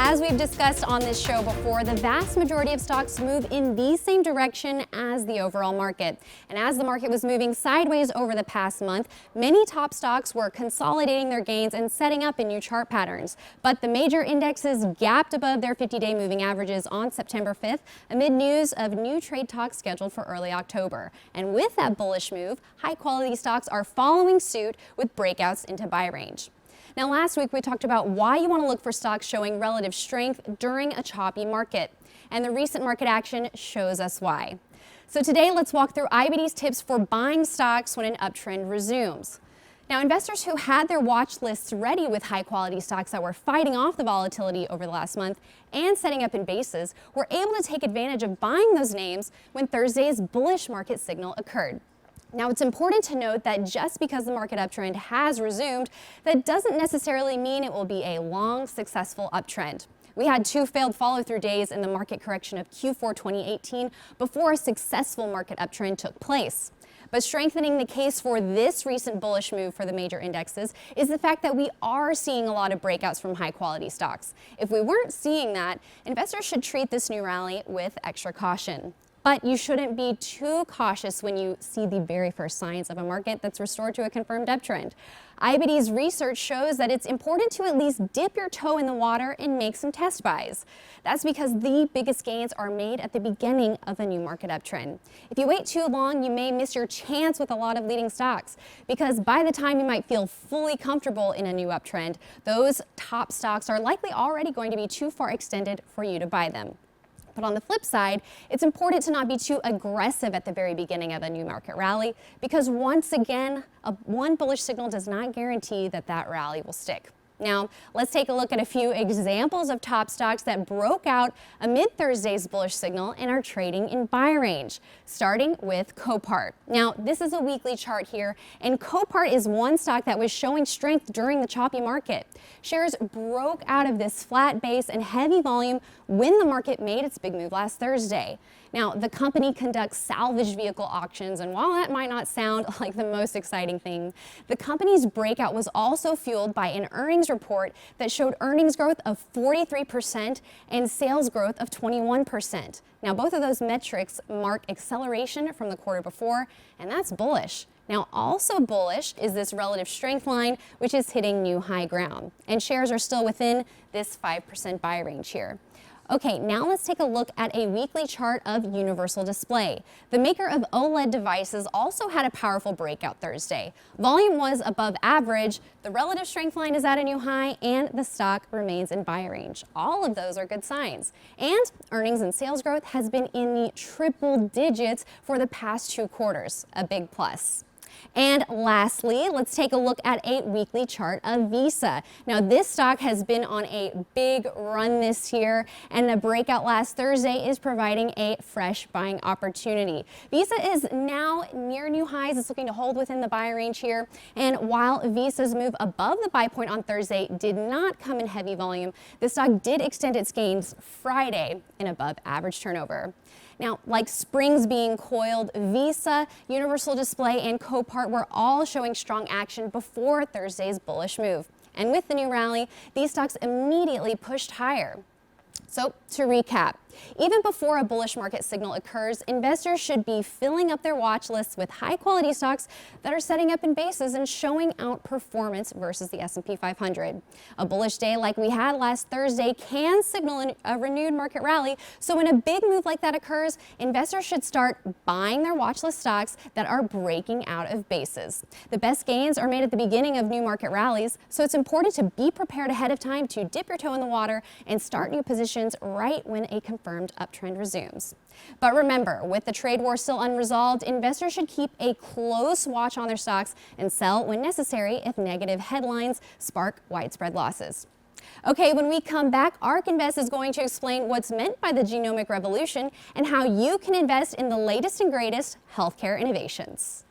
As we've discussed on this show before, the vast majority of stocks move in the same direction as the overall market. And as the market was moving sideways over the past month, many top stocks were consolidating their gains and setting up in new chart patterns. But the major indexes gapped above their 50-day moving averages on September 5th amid news of new trade talks scheduled for early October. And with that bullish move, high-quality stocks are following suit with breakouts into buy range. Now, last week we talked about why you want to look for stocks showing relative strength during a choppy market, and the recent market action shows us why. So today, let's walk through IBD's tips for buying stocks when an uptrend resumes. Now, investors who had their watch lists ready with high-quality stocks that were fighting off the volatility over the last month and setting up in bases were able to take advantage of buying those names when Thursday's bullish market signal occurred. Now, it's important to note that just because the market uptrend has resumed, that doesn't necessarily mean it will be a long, successful uptrend. We had two failed follow-through days in the market correction of Q4 2018 before a successful market uptrend took place. But strengthening the case for this recent bullish move for the major indexes is the fact that we are seeing a lot of breakouts from high-quality stocks. If we weren't seeing that, investors should treat this new rally with extra caution. But you shouldn't be too cautious when you see the very first signs of a market that's restored to a confirmed uptrend. IBD's research shows that it's important to at least dip your toe in the water and make some test buys. That's because the biggest gains are made at the beginning of a new market uptrend. If you wait too long, you may miss your chance with a lot of leading stocks, because by the time you might feel fully comfortable in a new uptrend, those top stocks are likely already going to be too far extended for you to buy them. But on the flip side, it's important to not be too aggressive at the very beginning of a new market rally, because once again, one bullish signal does not guarantee that that rally will stick. Now, let's take a look at a few examples of top stocks that broke out amid Thursday's bullish signal and are trading in buy range, starting with Copart. Now, this is a weekly chart here, and Copart is one stock that was showing strength during the choppy market. Shares broke out of this flat base and heavy volume when the market made its big move last Thursday. Now, the company conducts salvage vehicle auctions, and while that might not sound like the most exciting thing, the company's breakout was also fueled by an earnings report that showed earnings growth of 43% and sales growth of 21%. Now, both of those metrics mark acceleration from the quarter before, and that's bullish. Now, also bullish is this relative strength line, which is hitting new high ground, and shares are still within this 5% buy range here. Okay, now let's take a look at a weekly chart of Universal Display. The maker of OLED devices also had a powerful breakout Thursday. Volume was above average, the relative strength line is at a new high, and the stock remains in buy range. All of those are good signs. And earnings and sales growth has been in the triple digits for the past 2 quarters, a big plus. And lastly, let's take a look at a weekly chart of Visa. Now, this stock has been on a big run this year, and the breakout last Thursday is providing a fresh buying opportunity. Visa is now near new highs. It's looking to hold within the buy range here. And while Visa's move above the buy point on Thursday did not come in heavy volume, the stock did extend its gains Friday in above average turnover. Now, like springs being coiled, Visa, Universal Display, and Copart were all showing strong action before Thursday's bullish move. And with the new rally, these stocks immediately pushed higher. So, to recap, even before a bullish market signal occurs, investors should be filling up their watch lists with high-quality stocks that are setting up in bases and showing out performance versus the S&P 500. A bullish day like we had last Thursday can signal a renewed market rally, so when a big move like that occurs, investors should start buying their watch list stocks that are breaking out of bases. The best gains are made at the beginning of new market rallies, so it's important to be prepared ahead of time to dip your toe in the water and start new positions right when a confirmed uptrend resumes. But remember, with the trade war still unresolved, investors should keep a close watch on their stocks and sell when necessary if negative headlines spark widespread losses. Okay, when we come back, ARK Invest is going to explain what's meant by the genomic revolution and how you can invest in the latest and greatest healthcare innovations.